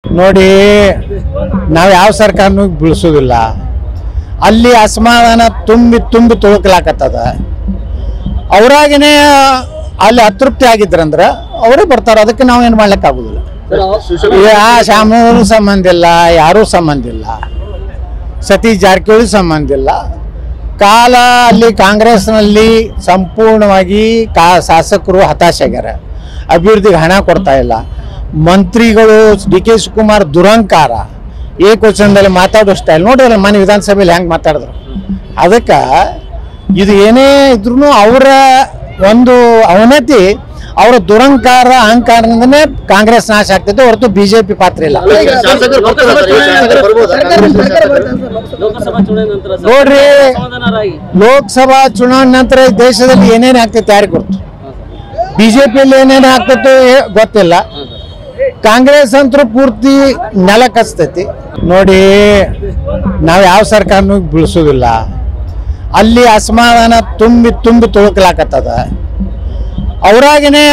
ನೋಡಿ ನಾವು ಯಾವ ಸರ್ಕಾರನೂ ಬೀಳಿಸೋದಿಲ್ಲ. ಅಲ್ಲಿ ಅಸಮಾಧಾನ ತುಂಬಿ ತುಂಬಿ ತುಳುಕಲಾಕತ್ತದ. ಅವರಾಗೇನೆ ಅಲ್ಲಿ ಅತೃಪ್ತಿ ಆಗಿದ್ರಂದ್ರೆ ಅವರೇ ಬರ್ತಾರೆ. ಅದಕ್ಕೆ ನಾವು ಏನು ಮಾಡ್ಲಿಕ್ಕೆ ಆಗುದಿಲ್ಲ. ಆ ಶಾಮೂರು ಸಂಬಂಧ ಇಲ್ಲ, ಯಾರೂ ಸಂಬಂಧ ಇಲ್ಲ, ಸತೀಶ್ ಜಾರಕಿಹೊಳಿ ಸಂಬಂಧ ಇಲ್ಲ. ಕಾಲ ಅಲ್ಲಿ ಕಾಂಗ್ರೆಸ್ನಲ್ಲಿ ಸಂಪೂರ್ಣವಾಗಿ ಶಾಸಕರು ಹತಾಶೆಯಾಗ್ಯಾರ. ಅಭಿವೃದ್ಧಿಗೆ ಹಣ ಕೊಡ್ತಾ ಇಲ್ಲ. ಮಂತ್ರಿಗಳು ಡಿ.ಕೆ. ಶಿವಕುಮಾರ್ ದುರಂಕಾರ ಏಕವಚನದಲ್ಲಿ ಮಾತಾಡೋ ಸ್ಟೈಲ್ ನೋಡಿದ್ರೆ ಮನೆ ವಿಧಾನಸಭೆಯಲ್ಲಿ ಹೆಂಗೆ ಮಾತಾಡಿದ್ರು. ಅದಕ್ಕೆ ಇದು ಏನೇ ಇದ್ರೂ ಅವರ ಒಂದು ಅವನತಿ, ಅವರ ದುರಂಕಾರ ಅಹಂಕಾರದಿಂದನೇ ಕಾಂಗ್ರೆಸ್ ನಾಶ ಆಗ್ತದೆ ಹೊರತು ಬಿಜೆಪಿ ಪಾತ್ರ ಇಲ್ಲ. ನೋಡ್ರಿ, ಲೋಕಸಭಾ ಚುನಾವಣೆ ನಂತರ ದೇಶದಲ್ಲಿ ಏನೇನು ಆಗ್ತೈತೆ ಯಾರಿಗೆ ಗೊತ್ತು. ಬಿಜೆಪಿಯಲ್ಲಿ ಏನೇನು ಆಗ್ತೈತೆ ಗೊತ್ತಿಲ್ಲ. ಕಾಂಗ್ರೆಸ್ ಅಂತೂ ಪೂರ್ತಿ ನೆಲ ಕಚ್ತೈತಿ. ನೋಡಿ, ನಾವು ಯಾವ ಸರ್ಕಾರನೂ ಬೀಳಿಸೋದಿಲ್ಲ. ಅಲ್ಲಿ ಅಸಮಾಧಾನ ತುಂಬಿ ತುಂಬಿ ತುಳುಕಲಾಕತ್ತದ. ಅವರಾಗೇನೆ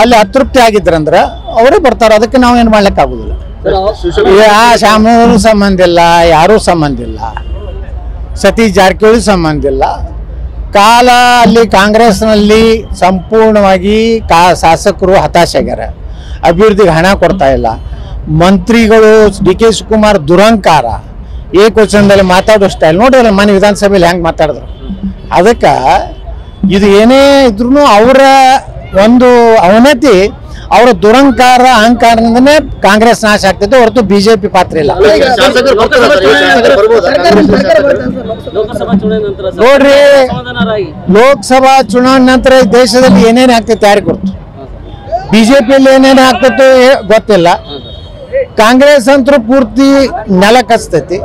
ಅಲ್ಲಿ ಅತೃಪ್ತಿ ಆಗಿದ್ರಂದ್ರೆ ಅವರೇ ಬರ್ತಾರೆ. ಅದಕ್ಕೆ ನಾವು ಏನು ಮಾಡ್ಲಿಕ್ಕೆ ಆಗುದಿಲ್ಲ. ಆ ಶಾಮೂರು ಸಂಬಂಧ ಇಲ್ಲ, ಯಾರೂ ಸಂಬಂಧ ಇಲ್ಲ, ಸತೀಶ್ ಜಾರಕಿಹೊಳಿ ಸಂಬಂಧ ಇಲ್ಲ. ಕಾಲ ಅಲ್ಲಿ ಕಾಂಗ್ರೆಸ್ನಲ್ಲಿ ಸಂಪೂರ್ಣವಾಗಿ ಶಾಸಕರು ಹತಾಶೆಯಾಗ್ಯಾರ. ಅಭಿವೃದ್ಧಿಗೆ ಹಣ ಕೊಡ್ತಾ ಇಲ್ಲ. ಮಂತ್ರಿಗಳು ಡಿ.ಕೆ. ಶಿವಕುಮಾರ್ ದುರಂಕಾರ ಏಕವಚನದಲ್ಲಿ ಮಾತಾಡೋ ಸ್ಟೈಲ್ ನೋಡಿದ್ರೆ ಮನೆ ವಿಧಾನಸಭೆಯಲ್ಲಿ ಹೆಂಗೆ ಮಾತಾಡಿದ್ರು. ಅದಕ್ಕೆ ಇದು ಏನೇ ಇದ್ರೂ ಅವರ ಒಂದು ಅವನತಿ, ಅವರ ದುರಂಕಾರ ಅಹಂಕಾರದಿಂದನೇ ಕಾಂಗ್ರೆಸ್ ನಾಶ ಆಗ್ತೈತೆ ಹೊರತು ಬಿಜೆಪಿ ಪಾತ್ರ ಇಲ್ಲ. ನೋಡ್ರಿ, ಲೋಕಸಭಾ ಚುನಾವಣೆ ನಂತರ ದೇಶದಲ್ಲಿ ಏನೇನು ಆಗ್ತೈತೆ ಯಾರಿಗೆ ಗೊತ್ತು. ಬಿಜೆಪಿಯಲ್ಲಿ ಏನೇನು ಆಗ್ತೈತೆ ಗೊತ್ತಿಲ್ಲ. ಕಾಂಗ್ರೆಸ್ ಅಂತೂ ಪೂರ್ತಿ ನೆಲ ಕಚ್ತೈತಿ.